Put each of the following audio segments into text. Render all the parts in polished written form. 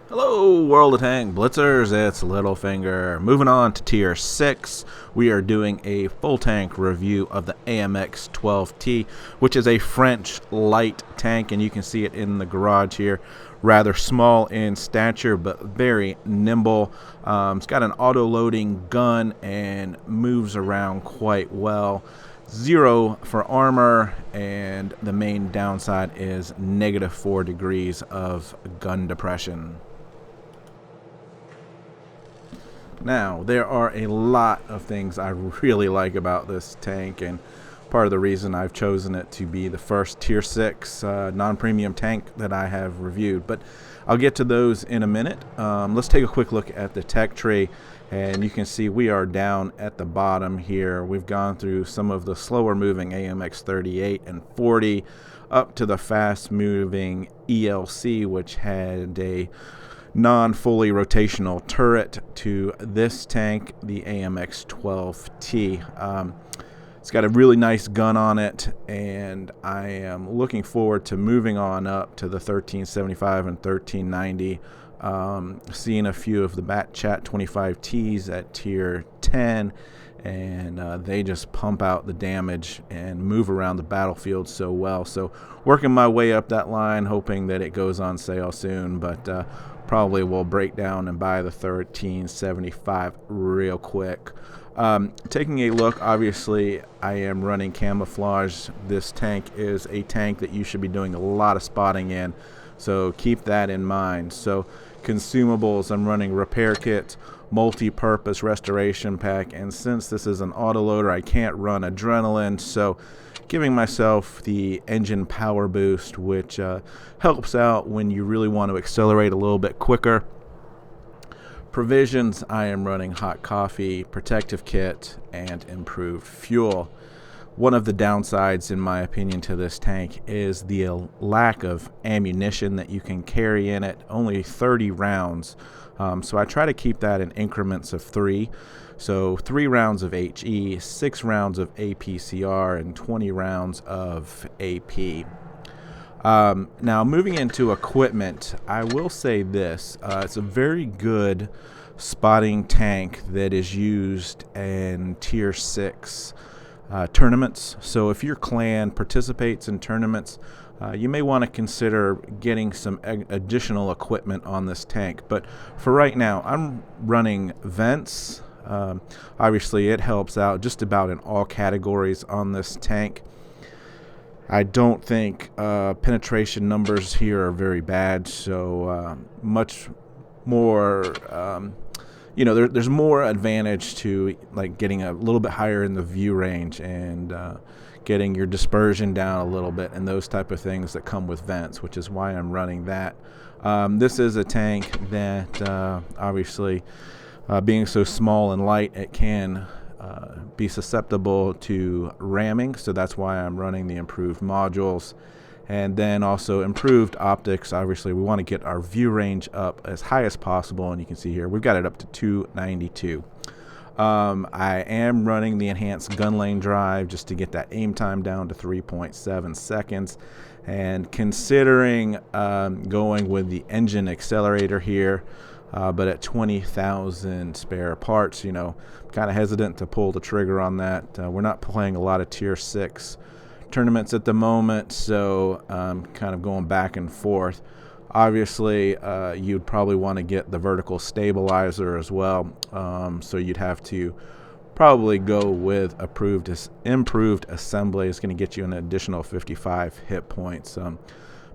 Hello, World of Tank Blitzers, it's Littlefinger. Moving on to Tier 6, we are doing a full tank review of the AMX 12T, which is a French light tank, and you can see it in the garage here. Rather small in stature, but very nimble. It's got an auto-loading gun and moves around quite well. 0 for armor, and the main downside is -4 degrees of gun depression. Now, there are a lot of things I really like about this tank, and part of the reason I've chosen it to be the first Tier 6 non-premium tank that I have reviewed. But I'll get to those in a minute. Let's take a quick look at the tech tree, and you can see we are down at the bottom here. We've gone through some of the slower moving AMX 38 and 40 up to the fast moving ELC, which had a non-fully rotational turret, to this tank, the AMX 12T. It's got a really nice gun on it, and I am looking forward to moving on up to the 1375 and 1390, seeing a few of the Batchat 25Ts at tier 10, and they just pump out the damage and move around the battlefield so well. So working my way up that line, hoping that it goes on sale soon, but probably will break down and buy the 1375 real quick. Taking a look, obviously I am running camouflage. This tank is a tank that you should be doing a lot of spotting in, so keep that in mind. So consumables, I'm running repair kit, multi-purpose restoration pack, and since this is an autoloader, I can't run adrenaline, so giving myself the engine power boost, which helps out when you really want to accelerate a little bit quicker. Provisions, I am running hot coffee, protective kit, and improved fuel. One of the downsides, in my opinion, to this tank is the lack of ammunition that you can carry in it. Only 30 rounds. So I try to keep that in increments of 3. So 3 rounds of HE, 6 rounds of APCR, and 20 rounds of AP. Now, moving into equipment, I will say this. It's a very good spotting tank that is used in Tier 6 tournaments. So if your clan participates in tournaments, you may want to consider getting some additional equipment on this tank. But for right now, I'm running vents. Obviously, it helps out just about in all categories on this tank. I don't think penetration numbers here are very bad, so much more, there's more advantage to like getting a little bit higher in the view range and getting your dispersion down a little bit and those type of things that come with vents, which is why I'm running that. This is a tank that obviously, being so small and light, it can be susceptible to ramming, so that's why I'm running the improved modules. And then also improved optics. Obviously we want to get our view range up as high as possible, and you can see here we've got it up to 292. I am running the enhanced gun lane drive just to get that aim time down to 3.7 seconds, and considering going with the engine accelerator here, but at 20,000 spare parts, kind of hesitant to pull the trigger on that. We're not playing a lot of Tier 6 tournaments at the moment, so kind of going back and forth. Obviously, you'd probably want to get the vertical stabilizer as well, so you'd have to probably go with improved assembly. It's going to get you an additional 55 hit points.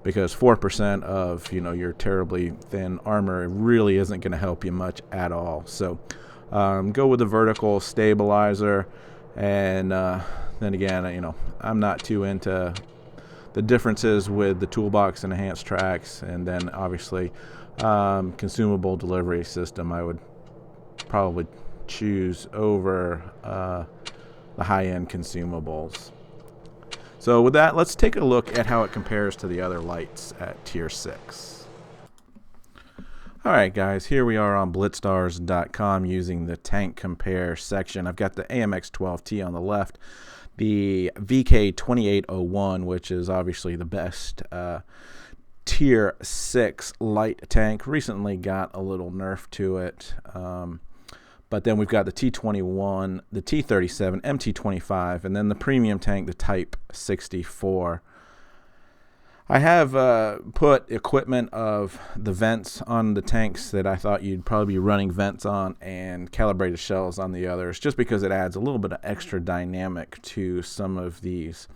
Because 4% of your terribly thin armor really isn't going to help you much at all. So go with the vertical stabilizer, and then again, I'm not too into the differences with the toolbox and enhanced tracks, and then obviously consumable delivery system I would probably choose over the high-end consumables. So with that, let's take a look at how it compares to the other lights at Tier 6. Alright guys, here we are on blitzstars.com using the tank compare section. I've got the AMX 12T on the left, the VK 2801, which is obviously the best tier 6 light tank. Recently got a little nerf to it. But then we've got the T21, the T37, MT25, and then the premium tank, the Type 64. I have put equipment of the vents on the tanks that I thought you'd probably be running vents on, and calibrated shells on the others, just because it adds a little bit of extra dynamic to some of these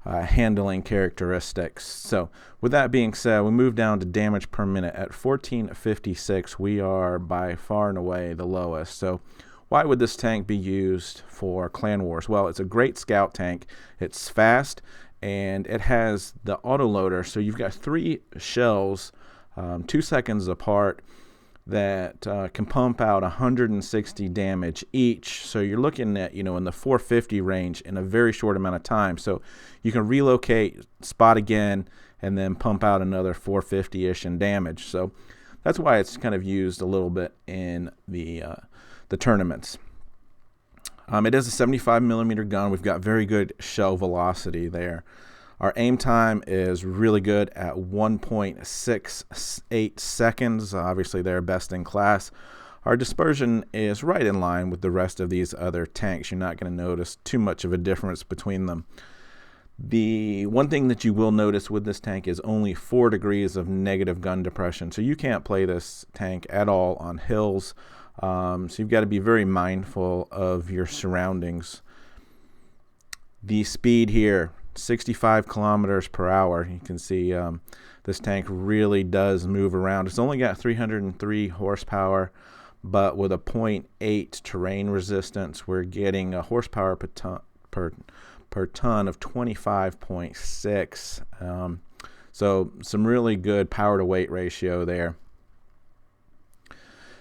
handling characteristics. So with that being said, we move down to damage per minute at 1456. We are by far and away the lowest. So why would this tank be used for clan wars? Well, it's a great scout tank. It's fast, and it has the autoloader. So you've got 3 shells 2 seconds apart that can pump out 160 damage each. So you're looking at, in the 450 range in a very short amount of time. So you can relocate, spot again, and then pump out another 450-ish in damage. So that's why it's kind of used a little bit in the tournaments. It is a 75 millimeter gun. We've got very good shell velocity there. Our aim time is really good at 1.68 seconds. Obviously, they're best in class. Our dispersion is right in line with the rest of these other tanks. You're not going to notice too much of a difference between them. The one thing that you will notice with this tank is only 4 degrees of negative gun depression. So you can't play this tank at all on hills. So you've got to be very mindful of your surroundings. The speed here, 65 kilometers per hour. You can see this tank really does move around. It's only got 303 horsepower, but with a 0.8 terrain resistance, we're getting a horsepower per ton of 25.6. So some really good power to weight ratio there.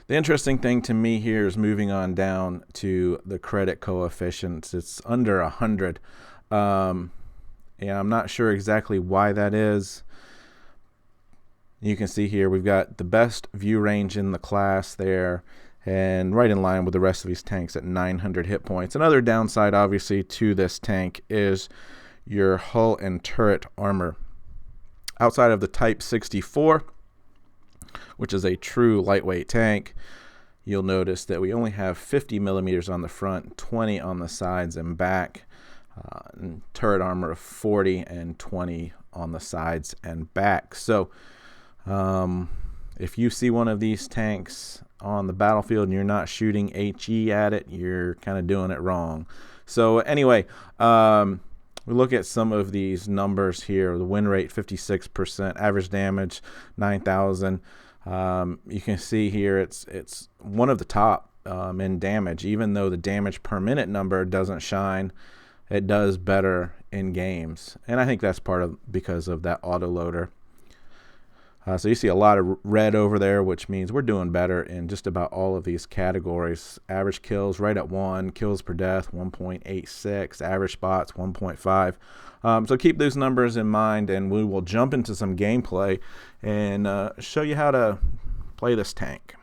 The interesting thing to me here is moving on down to the credit coefficients. It's under 100. And I'm not sure exactly why that is. You can see here we've got the best view range in the class there, and right in line with the rest of these tanks at 900 hit points. Another downside, obviously, to this tank is your hull and turret armor. Outside of the Type 64, which is a true lightweight tank, you'll notice that we only have 50 millimeters on the front, 20 on the sides and back, and turret armor of 40 and 20 on the sides and back. So if you see one of these tanks on the battlefield and you're not shooting HE at it, you're kind of doing it wrong. So anyway, we look at some of these numbers here. The win rate 56%, average damage 9,000. You can see here it's one of the top in damage. Even though the damage per minute number doesn't shine, it does better in games, and I think that's because of that autoloader. So you see a lot of red over there, which means we're doing better in just about all of these categories. Average kills right at 1, kills per death 1.86, average spots 1.5. So keep those numbers in mind, and we will jump into some gameplay and show you how to play this tank.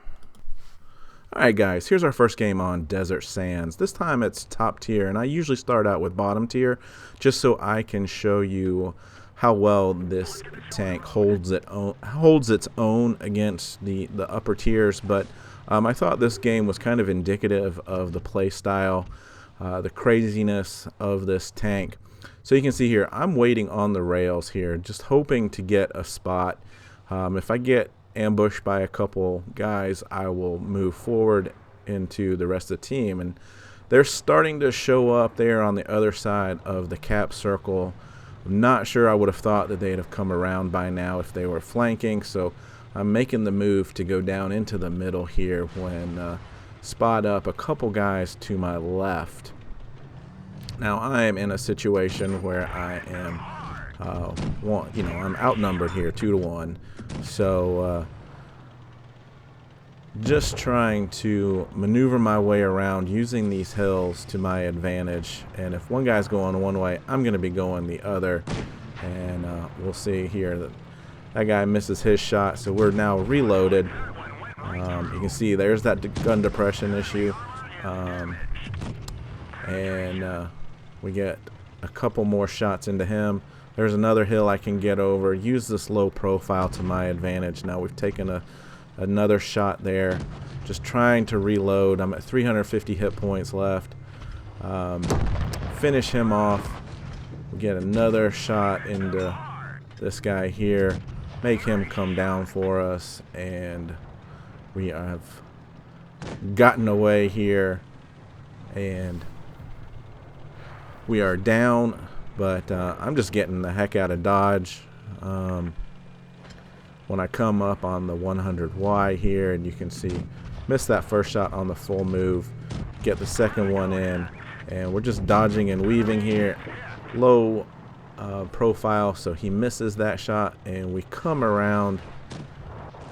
Alright guys, here's our first game on Desert Sands. This time it's top tier, and I usually start out with bottom tier just so I can show you how well this tank holds its own against the upper tiers. But I thought this game was kind of indicative of the play style, the craziness of this tank. So you can see here, I'm waiting on the rails here, just hoping to get a spot. If I get ambushed by a couple guys, I will move forward into the rest of the team. And they're starting to show up there on the other side of the cap circle. I'm not sure I would have thought that they'd have come around by now if they were flanking, so I'm making the move to go down into the middle here when spot up a couple guys to my left. Now I am in a situation where I am I'm outnumbered here 2-to-1, so just trying to maneuver my way around using these hills to my advantage. And if one guy's going one way, I'm going to be going the other. And we'll see here that guy misses his shot, so we're now reloaded. You can see there's that gun depression issue. And we get a couple more shots into him. There's another hill I can get over. Use this low profile to my advantage. Now we've taken another shot there. Just trying to reload. I'm at 350 hit points left. Finish him off. We get another shot into this guy here. Make him come down for us. And we have gotten away here. And we are down. But I'm just getting the heck out of Dodge. When I come up on the 100Y here, and you can see, miss that first shot on the full move, get the second one in, and we're just dodging and weaving here. Low profile, so he misses that shot, and we come around,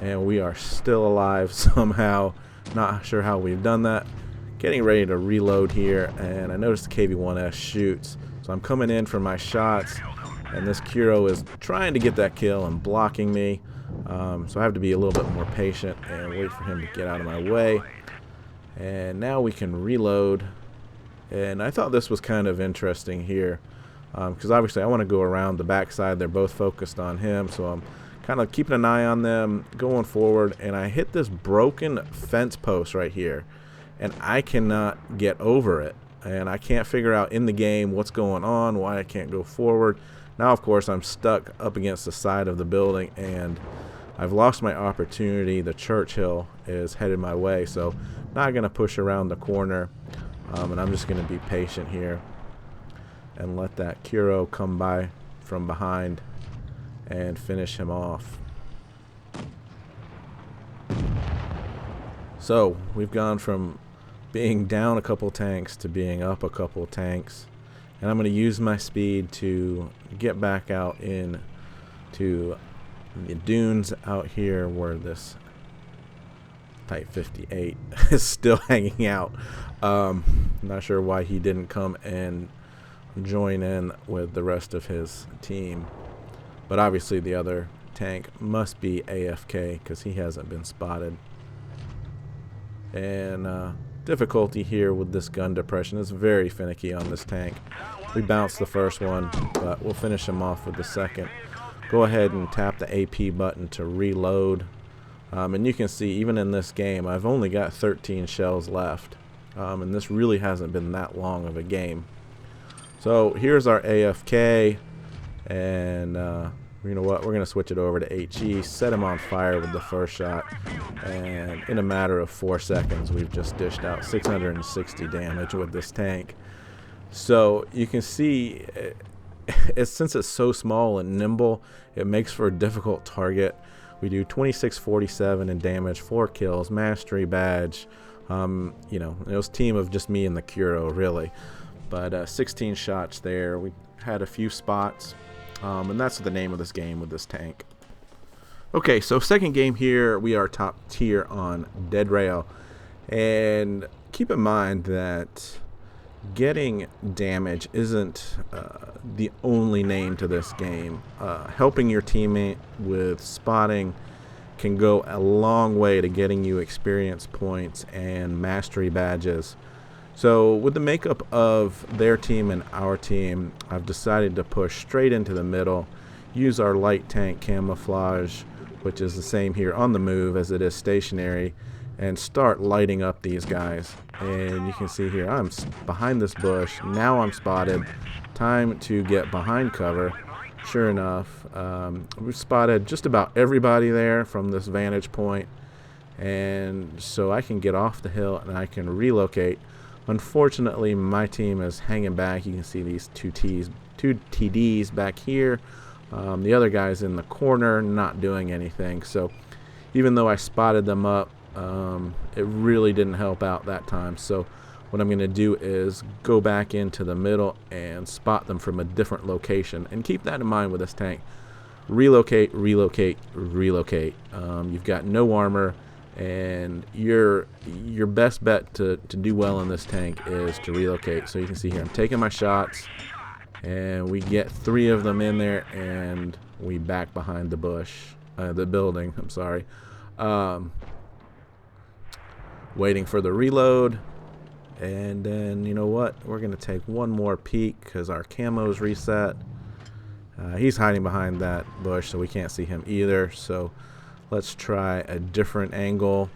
and we are still alive somehow. Not sure how we've done that. Getting ready to reload here, and I noticed the KV-1S shoots. So I'm coming in for my shots, and this Kuro is trying to get that kill and blocking me. So I have to be a little bit more patient and wait for him to get out of my way. And now we can reload. And I thought this was kind of interesting here, because obviously I want to go around the backside. They're both focused on him, so I'm kind of keeping an eye on them, going forward. And I hit this broken fence post right here, and I cannot get over it. And I can't figure out in the game what's going on, why I can't go forward. Now, of course, I'm stuck up against the side of the building, and I've lost my opportunity. The Churchill is headed my way, so not going to push around the corner, and I'm just going to be patient here and let that Kuro come by from behind and finish him off. So we've gone from being down a couple tanks to being up a couple tanks, and I'm going to use my speed to get back out in to the dunes out here where this Type 58 is still hanging out. Not sure why he didn't come and join in with the rest of his team, but obviously the other tank must be AFK because he hasn't been spotted. And difficulty here with this gun depression is very finicky on this tank. We bounced the first one, but we'll finish him off with the second. Go ahead and tap the AP button to reload. And you can see even in this game I've only got 13 shells left, and this really hasn't been that long of a game. So here's our AFK, and you know what, we're going to switch it over to HE, set him on fire with the first shot, and in a matter of 4 seconds we've just dished out 660 damage with this tank. So you can see since it's so small and nimble, it makes for a difficult target. We do 2647 in damage, 4 kills, mastery badge. You know, it was a team of just me and the Kuro, really. But 16 shots there. We had a few spots, and that's the name of this game with this tank. Okay, so second game here, we are top tier on Dead Rail. And keep in mind that getting damage isn't the only name to this game. Helping your teammate with spotting can go a long way to getting you experience points and mastery badges. So with the makeup of their team and our team, I've decided to push straight into the middle, use our light tank camouflage, which is the same here on the move as it is stationary, and start lighting up these guys. And you can see here I'm behind this bush. Now I'm spotted. Time to get behind cover. Sure enough, we've spotted just about everybody there from this vantage point, and so I can get off the hill and I can relocate. Unfortunately, my team is hanging back. You can see these two TDs back here. The other guy's in the corner not doing anything. So even though I spotted them up, it really didn't help out that time. So what I'm going to do is go back into the middle and spot them from a different location. And keep that in mind with this tank. Relocate, relocate, relocate. You've got no armor, and your best bet to do well in this tank is to relocate. So you can see here I'm taking my shots, and we get 3 of them in there, and we back behind the bush, the building, I'm sorry. Waiting for the reload, and then you know what, we're gonna take one more peek because our camo's reset, He's hiding behind that bush, so we can't see him either. So let's try a different angle.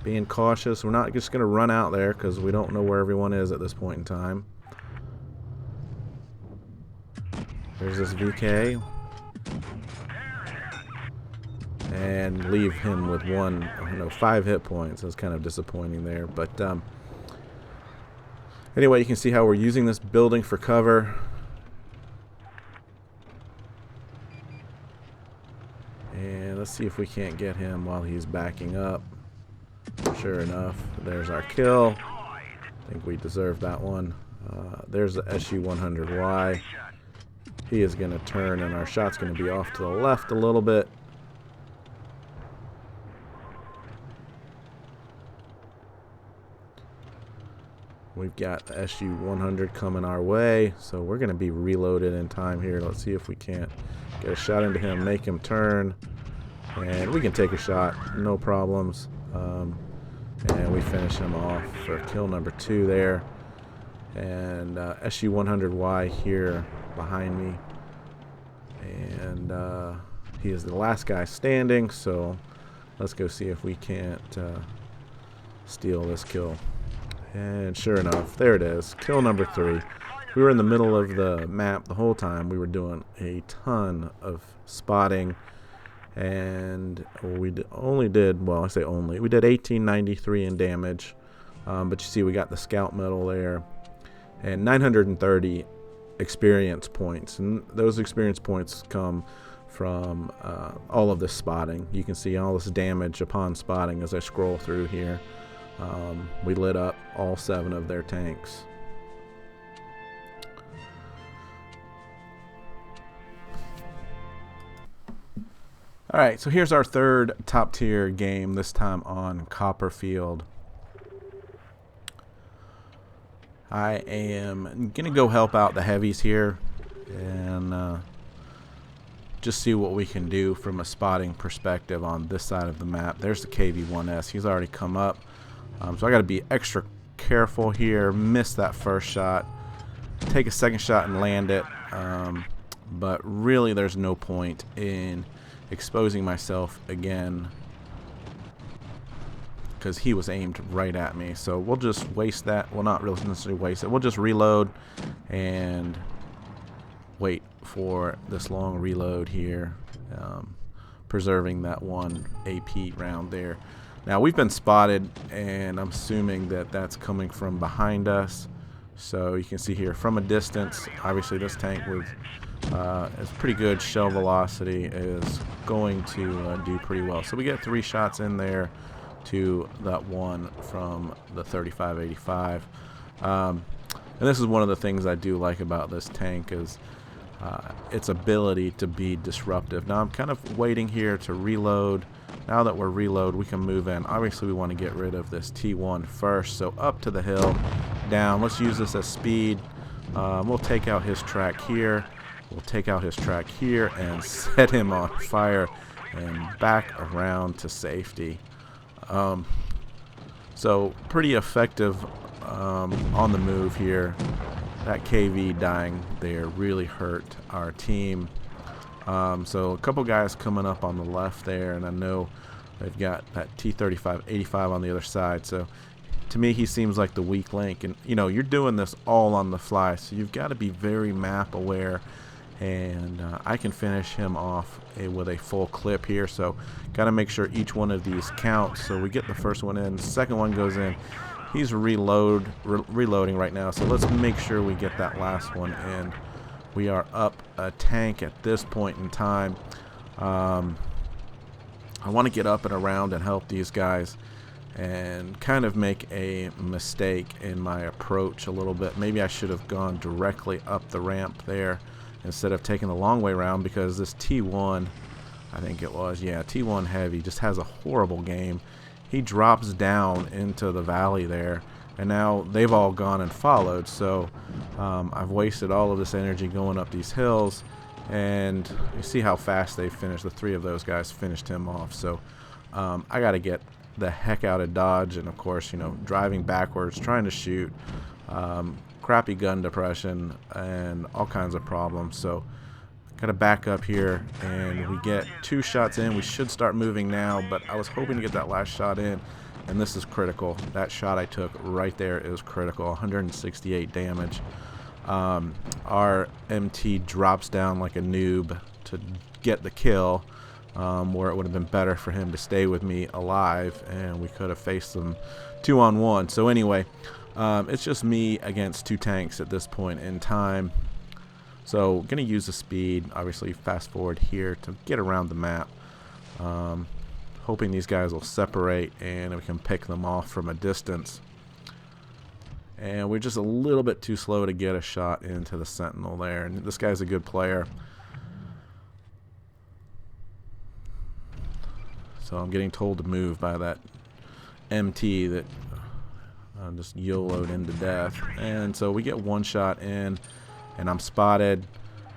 Being cautious. We're not just going to run out there because we don't know where everyone is at this point in time. There's this VK. And leave him with 5 hit points. That's kind of disappointing there. But anyway, you can see how we're using this building for cover. And let's see if we can't get him while he's backing up. Sure enough, there's our kill. I think we deserve that one. There's the SU-100Y. He is going to turn, and our shot's going to be off to the left a little bit. We've got the SU-100 coming our way, so we're going to be reloaded in time here. Let's see if we can't get a shot into him, make him turn, and we can take a shot, no problems. And we finish him off for kill number 2 there. And SU-100Y here behind me. And he is the last guy standing, so let's go see if we can't steal this kill. And sure enough, there it is, kill number 3. We were in the middle of the map the whole time. We were doing a ton of spotting. And we only did, well, I say only, we did 1893 in damage, but you see we got the scout medal there, and 930 experience points, and those experience points come from all of this spotting. You can see all this damage upon spotting as I scroll through here. We lit up all 7 of their tanks. Alright, so here's our third top tier game, this time on Copperfield. I am going to go help out the heavies here and just see what we can do from a spotting perspective on this side of the map. There's the KV-1S. He's already come up. So I got to be extra careful here. Miss that first shot. Take a second shot and land it. But really there's no point in exposing myself again because he was aimed right at me. So we'll just waste that. Well, not really necessarily waste it. We'll just reload and wait for this long reload here, preserving that 1 AP round there. Now we've been spotted, and I'm assuming that that's coming from behind us. So you can see here from a distance, obviously this tank with it's pretty good shell velocity is going to do pretty well. So we get 3 shots in there to that one from the 3585. And this is one of the things I do like about this tank is its ability to be disruptive. Now I'm kind of waiting here to reload. Now that we're reload, we can move in. Obviously we want to get rid of this T1 first, so up to the hill, down. Let's use this as speed. We'll take out his track here. We'll take out his track here and set him on fire and back around to safety. So pretty effective on the move here. That KV dying there really hurt our team. So a couple guys coming up on the left there, and I know they've got that T-35-85 on the other side. So to me, he seems like the weak link. And, you know, you're doing this all on the fly, so you've got to be very map aware. And I can finish him off with a full clip here. So got to make sure each one of these counts. So we get the first one in, the second one goes in. He's reloading right now. So let's make sure we get that last one in. We are up a tank at this point in time. I want to get up and around and help these guys and kind of make a mistake in my approach a little bit. Maybe I should have gone directly up the ramp there instead of taking the long way around, because this T1, I think it was, yeah, T1 Heavy just has a horrible game. He drops down into the valley there, and now they've all gone and followed. So I've wasted all of this energy going up these hills, and you see how fast they finished. The 3 of those guys finished him off. So I got to get the heck out of Dodge, and of course, you know, driving backwards, trying to shoot, crappy gun depression, and all kinds of problems. So gotta back up here, and we get 2 shots in. We should start moving now, but I was hoping to get that last shot in, and this is critical. That shot I took right there is critical. 168 damage. Our MT drops down like a noob to get the kill, where it would have been better for him to stay with me alive, and we could have faced them 2-on-1. So anyway, it's just me against 2 tanks at this point in time. So gonna use the speed, obviously fast forward here to get around the map. Hoping these guys will separate and we can pick them off from a distance. And we're just a little bit too slow to get a shot into the sentinel there. And this guy's a good player. So I'm getting told to move by that MT that just YOLO'd into death. And so we get 1 shot in, and I'm spotted.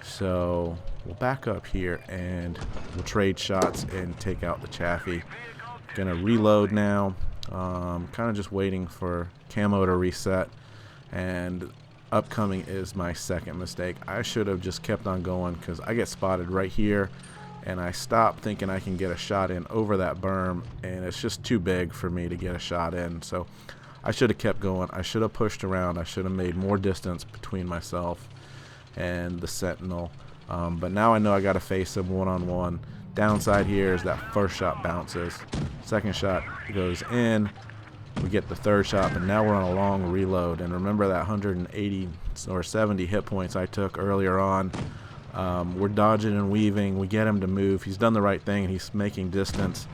So we'll back up here and we'll trade shots and take out the Chaffee. Gonna reload now. Kind of just waiting for camo to reset, and upcoming is my second mistake. I should have just kept on going because I get spotted right here, and I stop thinking I can get a shot in over that berm, and it's just too big for me to get a shot in. So I should have kept going. I should have pushed around. I should have made more distance between myself and the sentinel. But now I know I got to face him one-on-one. Downside here is that first shot bounces. Second shot goes in. We get the third shot, but now we're on a long reload. And remember that 180 or 70 hit points I took earlier on. We're dodging and weaving. We get him to move. He's done the right thing, and he's making distance.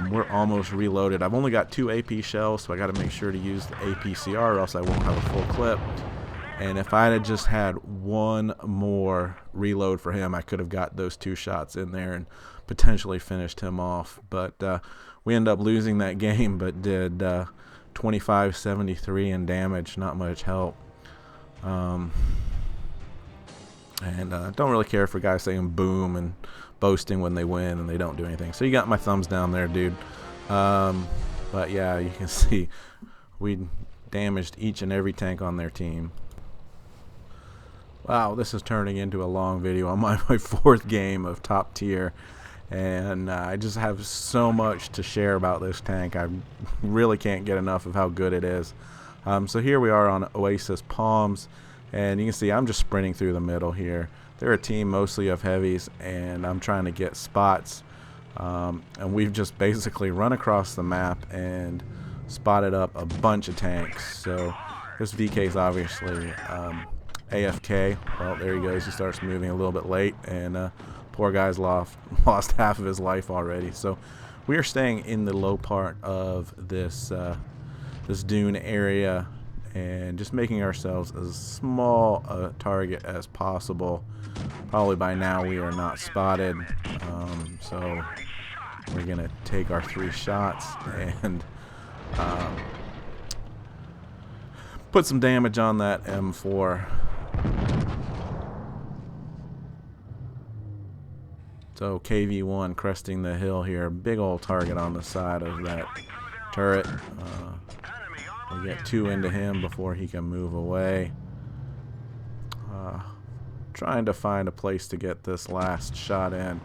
We're almost reloaded. I've only got 2 AP shells, so I got to make sure to use the APCR or else I won't have a full clip. And if I had just had 1 more reload for him, I could have got those 2 shots in there and potentially finished him off. But we ended up losing that game, but did 2573 in damage. Not much help. And don't really care for guys saying boom and boasting when they win and they don't do anything. So you got my thumbs down there, dude. But yeah, you can see we damaged each and every tank on their team. Wow, this is turning into a long video. I'm on my 4th game of top tier, and I just have so much to share about this tank. I really can't get enough of how good it is. So here we are on Oasis Palms, and you can see I'm just sprinting through the middle here. They're a team mostly of heavies, and I'm trying to get spots. And we've just basically run across the map and spotted up a bunch of tanks. So this VK's obviously AFK. Well, there he goes. He starts moving a little bit late, and poor guy's lost half of his life already. So we are staying in the low part of this this dune area and just making ourselves as small a target as possible. Probably by now we are not spotted, so we're gonna take our 3 shots and put some damage on that M4. So KV1 cresting the hill here, big old target on the side of that turret. We get 2 into him before he can move away. Trying to find a place to get this last shot in.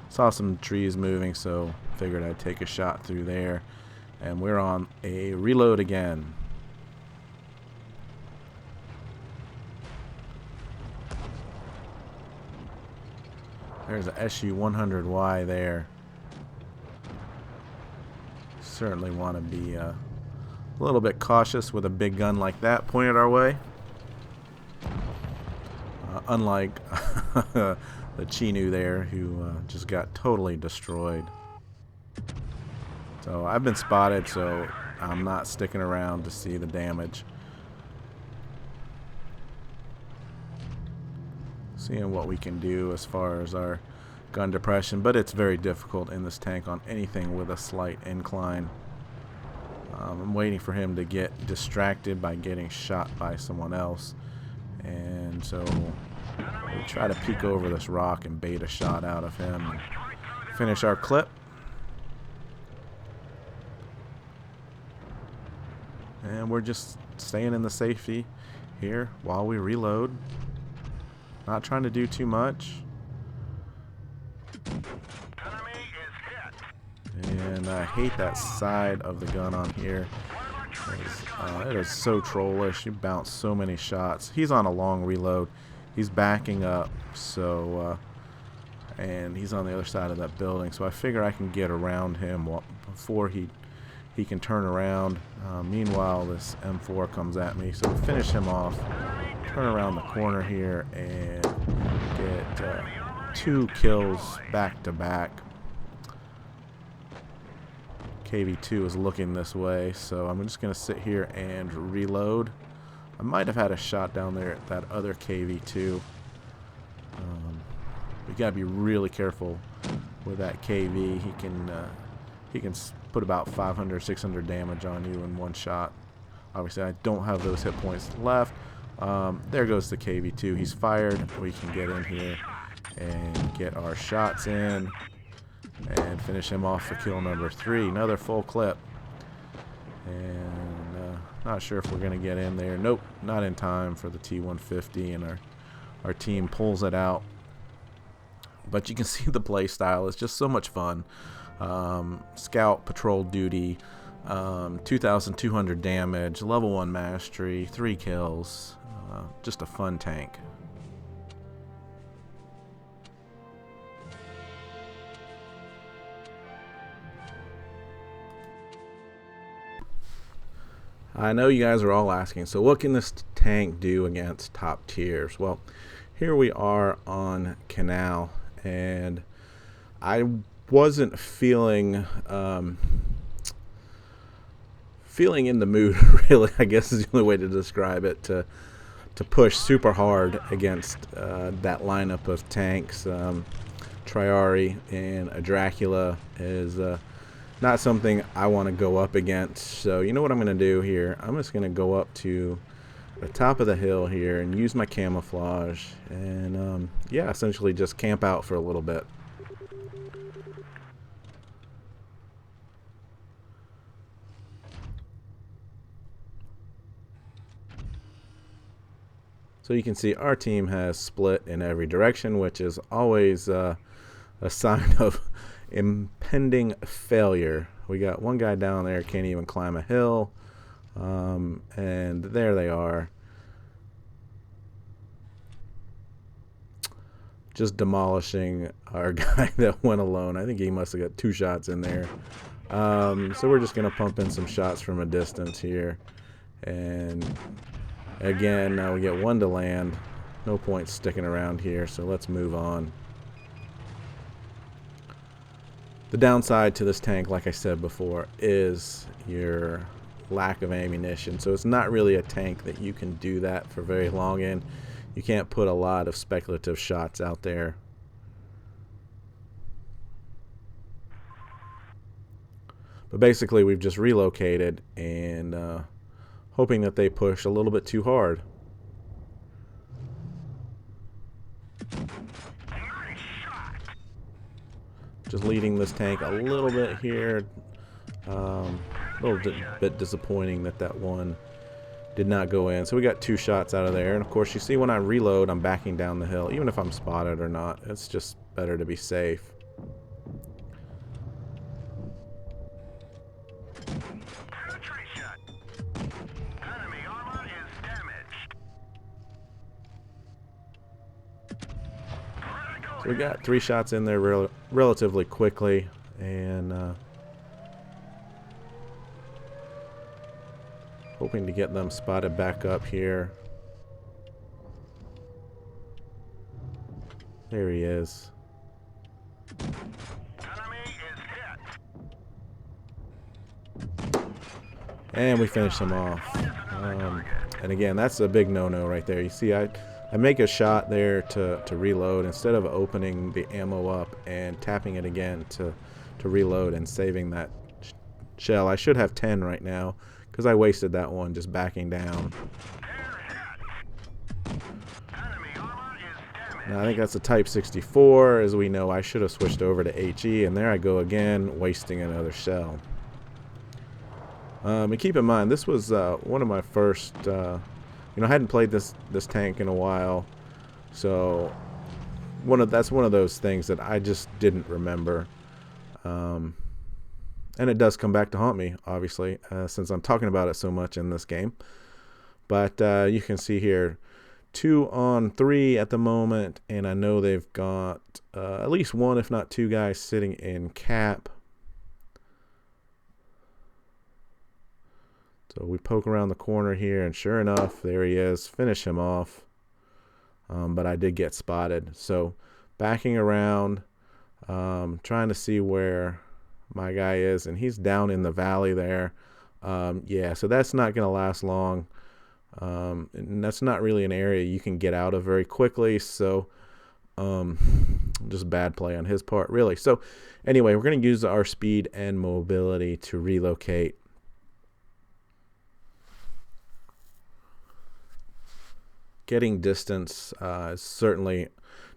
Saw some trees moving, so figured I'd take a shot through there. And we're on a reload again. There's a SU-100Y there. Certainly want to be a little bit cautious with a big gun like that pointed our way. Unlike the Chinu there, who just got totally destroyed. So I've been spotted, so I'm not sticking around to see the damage. Seeing what we can do as far as our gun depression, but it's very difficult in this tank on anything with a slight incline. I'm waiting for him to get distracted by getting shot by someone else, and so we try to peek over this rock and bait a shot out of him and finish our clip. And we're just staying in the safety here while we reload. Not trying to do too much. And I hate that side of the gun on here. It is so trollish. You bounce so many shots. He's on a long reload. He's backing up, so and he's on the other side of that building. So I figure I can get around him before he can turn around. Meanwhile, this M4 comes at me, so finish him off. Turn around the corner here and get 2 kills back to back. KV2 is looking this way, so I'm just going to sit here and reload. I might have had a shot down there at that other KV2. You got to be really careful with that KV. He can put about 500, 600 damage on you in one shot. Obviously, I don't have those hit points left. There goes the KV2. He's fired. We can get in here and get our shots in and finish him off for kill number 3. Another full clip. And not sure if we're going to get in there. Nope, not in time for the T-150, and our team pulls it out. But you can see the play style is just so much fun. Scout patrol duty, 2,200 damage, level 1 mastery, 3 kills. Just a fun tank. I know you guys are all asking, so what can this tank do against top tiers? Well, here we are on Canal, and I wasn't feeling in the mood, really, I guess is the only way to describe it, to push super hard against that lineup of tanks. Triari and a Dracula is not something I want to go up against. So you know what I'm going to do here? I'm just going to go up to the top of the hill here and use my camouflage and yeah, essentially just camp out for a little bit. So you can see our team has split in every direction, which is always a sign of impending failure. We got one guy down there, can't even climb a hill, and there they are, just demolishing our guy that went alone. I think he must have got 2 shots in there. So we're just gonna pump in some shots from a distance here, and again, now we get 1 to land. No point sticking around here, so let's move on. The downside to this tank, like I said before, is your lack of ammunition. So it's not really a tank that you can do that for very long in. You can't put a lot of speculative shots out there. But basically, we've just relocated and hoping that they push a little bit too hard. Just leading this tank a little bit here. A little bit disappointing that one did not go in. So we got 2 shots out of there. And of course, you see when I reload, I'm backing down the hill. Even if I'm spotted or not, it's just better to be safe. We got 3 shots in there relatively quickly, and hoping to get them spotted back up here. There he is. And we finish him off. And again, that's a big no-no right there. You see, I make a shot there to reload instead of opening the ammo up and tapping it again to reload and saving that shell. I should have 10 right now because I wasted that one just backing down. Now I think that's a Type 64. As we know, I should have switched over to HE, and there I go again, wasting another shell. And keep in mind, this was one of my first You know, I hadn't played this tank in a while, so that's one of those things that I just didn't remember. And it does come back to haunt me, obviously, since I'm talking about it so much in this game. But you can see here, 2 on 3 at the moment, and I know they've got at least 1, if not 2 guys sitting in cap. So we poke around the corner here, and sure enough, there he is. Finish him off. But I did get spotted. So backing around, trying to see where my guy is, and he's down in the valley there. Yeah, so that's not going to last long. And that's not really an area you can get out of very quickly, so just bad play on his part, really. So anyway, we're going to use our speed and mobility to relocate. Getting distance is certainly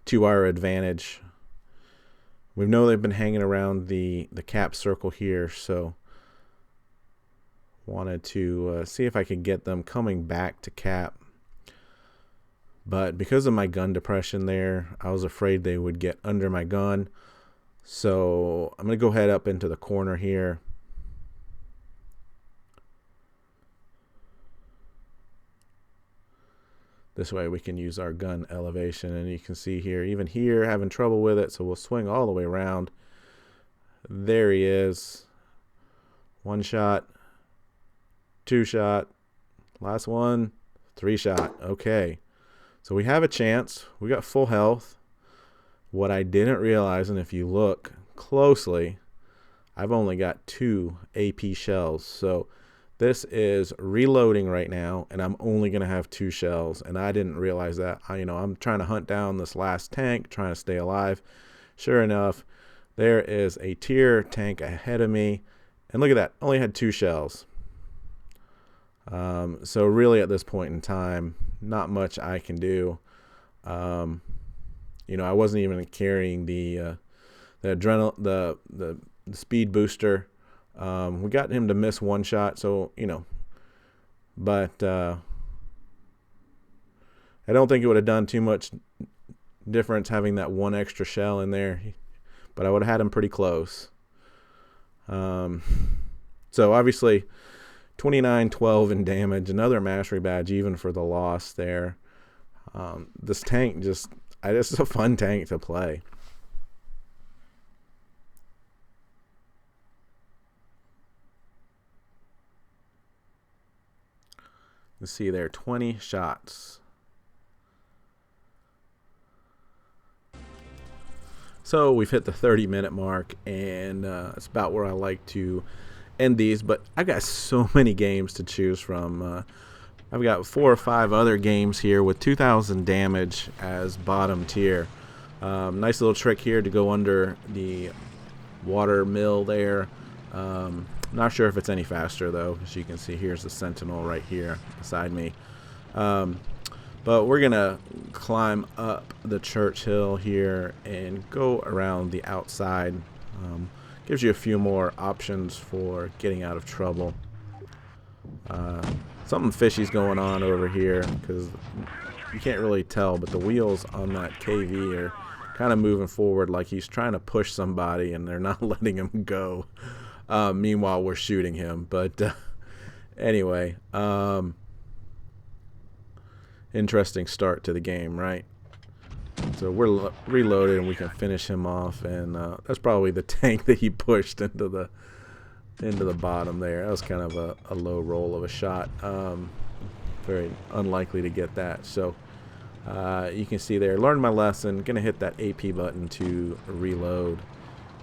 to our advantage. We know they've been hanging around the cap circle here, so wanted to see if I could get them coming back to cap. But because of my gun depression there, I was afraid they would get under my gun. So I'm going to go head up into the corner here. This way we can use our gun elevation, and you can see here, even here, having trouble with it, so we'll swing all the way around. There he is. 1 shot. 2 shot, last one, 3 shot. Okay, so we have a chance. We got full health. What I didn't realize, and if you look closely, I've only got 2 AP shells. So this is reloading right now, and I'm only going to have 2 shells, and I didn't realize that. I'm trying to hunt down this last tank, trying to stay alive. Sure enough, there is a tier tank ahead of me, and look at that, only had 2 shells. So really at this point in time, not much I can do. I wasn't even carrying the speed booster. We got him to miss 1 shot, so but I don't think it would have done too much difference having that 1 extra shell in there, but I would have had him pretty close. So obviously 29-12 in damage, another mastery badge even for the loss there. This tank this is a fun tank to play. You see there, 20 shots. So we've hit the 30-minute mark, and it's about where I like to end these, but I got so many games to choose from. I've got 4 or 5 other games here with 2,000 damage as bottom tier. Nice little trick here to go under the water mill there. Not sure if it's any faster though. As you can see, here's the sentinel right here beside me. But we're gonna climb up the church hill here and go around the outside. Gives you a few more options for getting out of trouble. Something fishy's going on over here because you can't really tell, but the wheels on that KV are kind of moving forward like he's trying to push somebody and they're not letting him go. Meanwhile, we're shooting him. But anyway, interesting start to the game, right? So we're reloaded and we can finish him off, and that's probably the tank that he pushed into the bottom there. That was kind of a low roll of a shot. Very unlikely to get that. So you can see there, learned my lesson. Gonna hit that AP button to reload,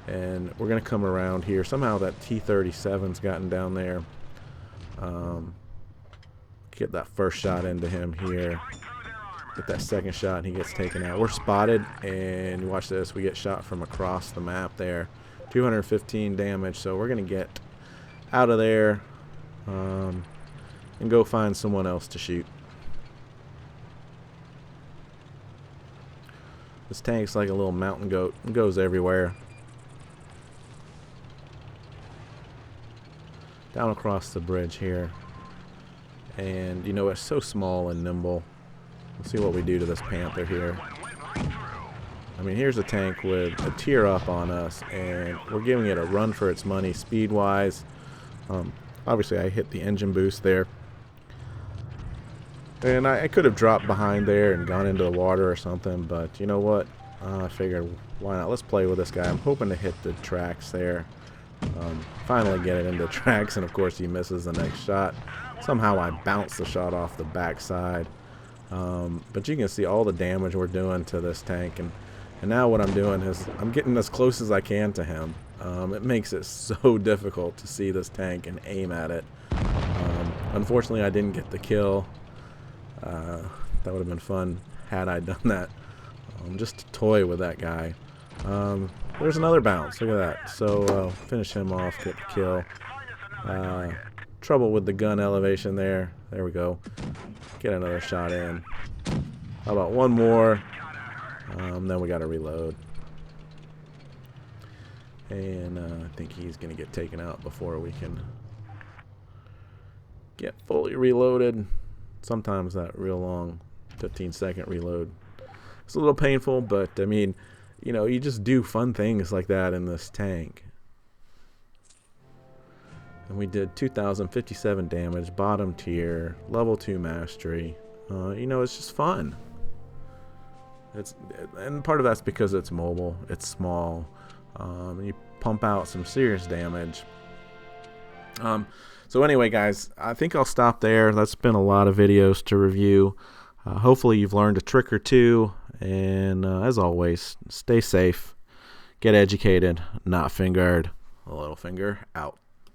and we're gonna come around here. Somehow that T-37's gotten down there. Get that first shot into him here. Get that second shot and he gets taken out. We're spotted, and watch this, we get shot from across the map there. 215 damage, so we're gonna get out of there and go find someone else to shoot. This tank's like a little mountain goat. It goes everywhere. Down across the bridge here. And, you know, it's so small and nimble. Let's see what we do to this Panther here. I mean, here's a tank with a tier up on us, and we're giving it a run for its money speed-wise. Obviously, I hit the engine boost there. And I could have dropped behind there and gone into the water or something, but you know what? I figured, why not? Let's play with this guy. I'm hoping to hit the tracks there. Finally get it into the tracks, and of course he misses the next shot. Somehow I bounce the shot off the backside. But you can see all the damage we're doing to this tank, and now what I'm doing is I'm getting as close as I can to him. It makes it so difficult to see this tank and aim at it. Unfortunately, I didn't get the kill. That would have been fun had I done that. Just to toy with that guy. There's another bounce. Look at that. So finish him off, get the kill. Trouble with the gun elevation there. There we go. Get another shot in. How about one more? Then we got to reload. And I think he's going to get taken out before we can get fully reloaded. Sometimes that real long 15-second reload, it's a little painful, but I mean, you know, you just do fun things like that in this tank. And we did 2,057 damage, bottom tier, level 2 mastery. You know, it's just fun. And part of that's because it's mobile, it's small. You pump out some serious damage. So anyway, guys, I think I'll stop there. That's been a lot of videos to review. Hopefully you've learned a trick or two. And as always, stay safe, get educated, not fingered. Littlefinger out.